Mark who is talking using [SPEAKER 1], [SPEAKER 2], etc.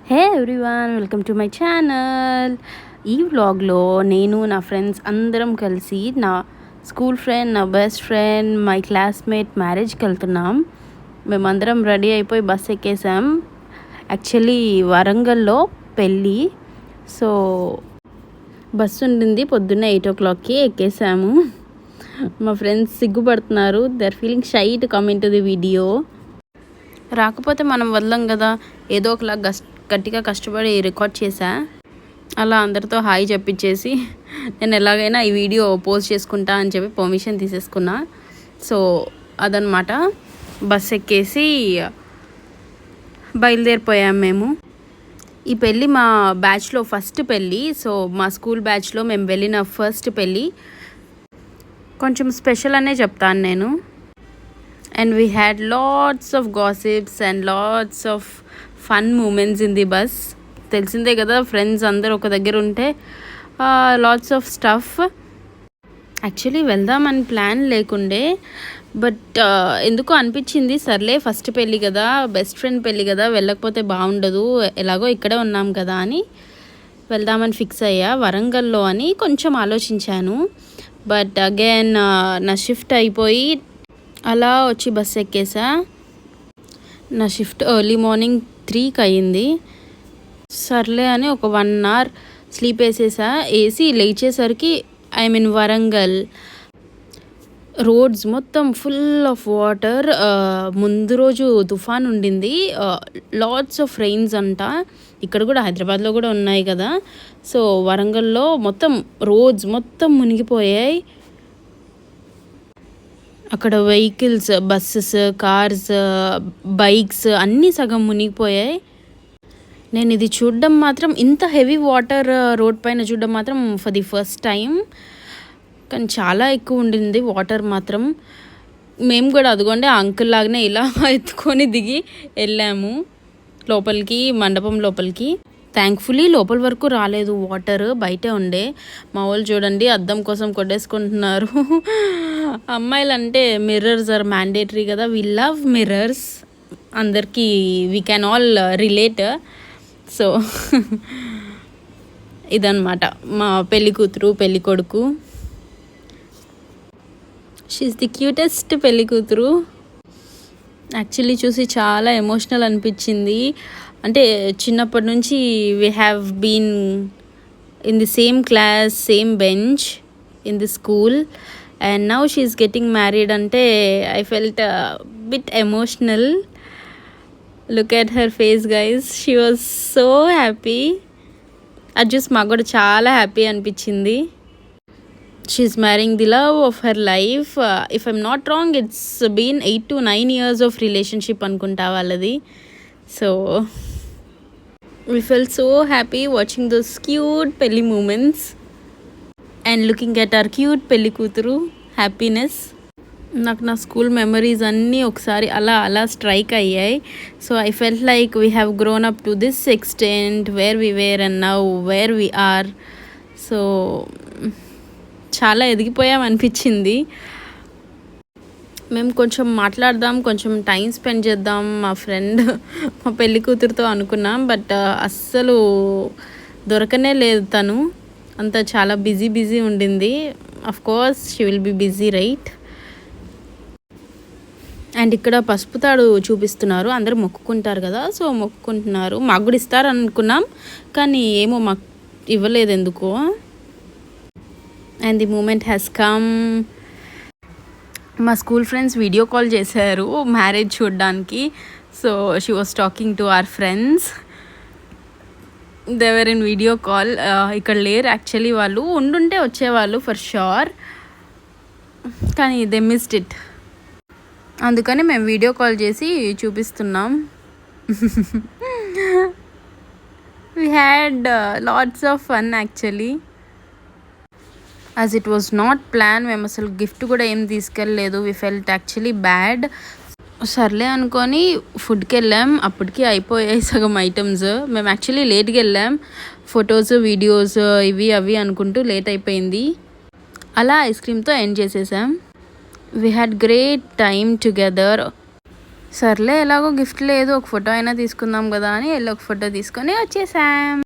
[SPEAKER 1] Hey everyone, welcome to my channel. ఈ వ్లాగ్లో నేను నా ఫ్రెండ్స్ అందరం కలిసి నా స్కూల్ ఫ్రెండ్, నా బెస్ట్ ఫ్రెండ్, మై క్లాస్మేట్ మ్యారేజ్కి వెళ్తున్నాం. మేమందరం రెడీ అయిపోయి బస్ ఎక్కేసాం. యాక్చువల్లీ వరంగల్లో పెళ్ళి, సో బస్సు ఉండింది పొద్దున్నే 8 o'clockకి ఎక్కేసాము. మా ఫ్రెండ్స్ సిగ్గుపడుతున్నారు. They are feeling shy to come into the video. రాకపోతే మనం వదలం కదా, ఏదో ఒకలా గట్టిగా కష్టపడి రికార్డ్ చేశా. అలా అందరితో హాయ్ చెప్పించేసి నేను ఎలాగైనా ఈ వీడియో పోస్ట్ చేసుకుంటా అని చెప్పి పర్మిషన్ తీసేసుకున్నా. సో అదనమాట. బస్ ఎక్కేసి బయలుదేరిపోయాం మేము. ఈ పెళ్ళి మా బ్యాచ్లో ఫస్ట్ పెళ్ళి. సో మా స్కూల్ బ్యాచ్లో మేము వెళ్ళిన ఫస్ట్ పెళ్ళి. కొంచెం స్పెషల్ అనే చెప్తాను నేను. And we had lots of gossips and lots of fun moments in the bus. తెలిసిందే కదా, ఫ్రెండ్స్ అందరూ ఒక దగ్గర ఉంటే లాట్స్ ఆఫ్ స్టఫ్. యాక్చువల్లీ వెళ్దామని ప్లాన్ లేకుండే, బట్ ఎందుకో అనిపించింది సర్లే ఫస్ట్ పెళ్ళి కదా, బెస్ట్ ఫ్రెండ్ పెళ్ళి కదా, వెళ్ళకపోతే బాగుండదు, ఎలాగో ఇక్కడే ఉన్నాం కదా అని వెళ్దామని ఫిక్స్ అయ్యా. వరంగల్లో అని కొంచెం ఆలోచించాను, బట్ అగైన్ నా షిఫ్ట్ అయిపోయి అలా వచ్చి బస్ ఎక్కేసా. నా షిఫ్ట్ ఎర్లీ మార్నింగ్ 3కి అయ్యింది. సర్లే అని ఒక 1 hour స్లీప్ వేసేసా. వేసి లేచేసరికి ఐ మీన్ వరంగల్ రోడ్స్ మొత్తం ఫుల్ ఆఫ్ వాటర్. ముందు రోజు తుఫాన్ ఉండింది, లాట్స్ ఆఫ్ రెయిన్స్ అంట. ఇక్కడ కూడా హైదరాబాద్లో కూడా ఉన్నాయి కదా. సో వరంగల్లో మొత్తం రోడ్స్ మొత్తం మునిగిపోయాయి. అక్కడ వెహికల్స్, బస్సెస్, కార్స్, బైక్స్ అన్నీ సగం మునిగిపోయాయి. నేను ఇది చూడడం మాత్రం, ఇంత హెవీ వాటర్ రోడ్ పైన చూడడం మాత్రం ఫర్ ది ఫస్ట్ టైం. కానీ చాలా ఎక్కువ ఉండింది వాటర్ మాత్రం. మేము కూడా అదిగోండి అంకుల్ లాగానే ఇలా ఎత్తుకొని దిగి వెళ్ళాము లోపలికి, మండపం లోపలికి. థ్యాంక్ఫుల్లీ లోపల వరకు రాలేదు వాటర్, బయటే ఉండే. మా వాళ్ళు చూడండి అద్దం కోసం కొట్టేసుకుంటున్నారు. అమ్మాయిలు అంటే మిర్రర్స్ ఆర్ మ్యాండేటరీ కదా, వి లవ్ మిర్రర్స్. అందరికీ we can all relate. So ఇదన్నమాట మా పెళ్ళి కూతురు, పెళ్ళి కొడుకు. షీఈస్ ది క్యూటెస్ట్ పెళ్ళి కూతురు. యాక్చువల్లీ చూసి చాలా ఎమోషనల్ అనిపించింది. అంటే చిన్నప్పటి నుంచి we have been in the same class, same bench in the school, and now she is getting married అంటే I felt bit emotional. Look at her face guys, she was so happy. అది చూసి మాకు కూడా చాలా happy అనిపించింది. She is marrying the love of her life. If I'm not wrong, it's been 8 to 9 years of relationship అనుకుంటా వాళ్ళది. So we felt so happy watching those cute pelli moments and looking at our cute pelli kuturu happiness. నాకు నా school memories అన్నీ ఒకసారి అలా అలా strike అయ్యాయి. So I felt like we have grown up to this extent where we were and now where we are. So చాలా ఎదిగిపోయాం అనిపించింది. మేము కొంచెం మాట్లాడదాం, కొంచెం టైం స్పెండ్ చేద్దాం మా ఫ్రెండ్, మా పెళ్ళి కూతురుతో అనుకున్నాం, బట్ అస్సలు దొరకనే లేదు. తను అంతా చాలా బిజీ ఉండింది. Of course she will be busy, right? And ఇక్కడ పసుపు తాడు చూపిస్తున్నారు, అందరూ మొక్కుకుంటారు కదా, సో మొక్కుకుంటున్నారు. మాకు కూడా ఇస్తారు అనుకున్నాం, కానీ ఏమో మాకు ఇవ్వలేదు ఎందుకో. And the moment has come. మా స్కూల్ ఫ్రెండ్స్ వీడియో కాల్ చేశారు మ్యారేజ్ చూడడానికి. So she was talking to our friends. They were in video call. ఇక్కడ లేరు యాక్చువల్లీ, వాళ్ళు ఉండుంటే వచ్చేవాళ్ళు ఫర్ షూర్, కానీ దే మిస్డ్ ఇట్. అందుకని మేము వీడియో కాల్ చేసి చూపిస్తున్నాం. We had lots of fun actually. As it was not plan. మేము అసలు గిఫ్ట్ కూడా ఏం తీసుకెళ్ళలేదు. We felt actually bad. సర్లే అనుకొని ఫుడ్కి వెళ్ళాం. అప్పటికి అయిపోయాయి సగం ఐటమ్స్. మేము యాక్చువల్లీ లేట్గా వెళ్ళాం. ఫొటోస్, వీడియోస్ ఇవి అవి అనుకుంటూ లేట్ అయిపోయింది. అలా ఐస్ క్రీమ్తో ఎండ్ చేసేసాం. We had great time together. సర్లే ఎలాగో గిఫ్ట్ లేదు, ఒక ఫోటో అయినా తీసుకుందాం కదా అని వెళ్ళి ఒక ఫోటో తీసుకొని వచ్చేసాం.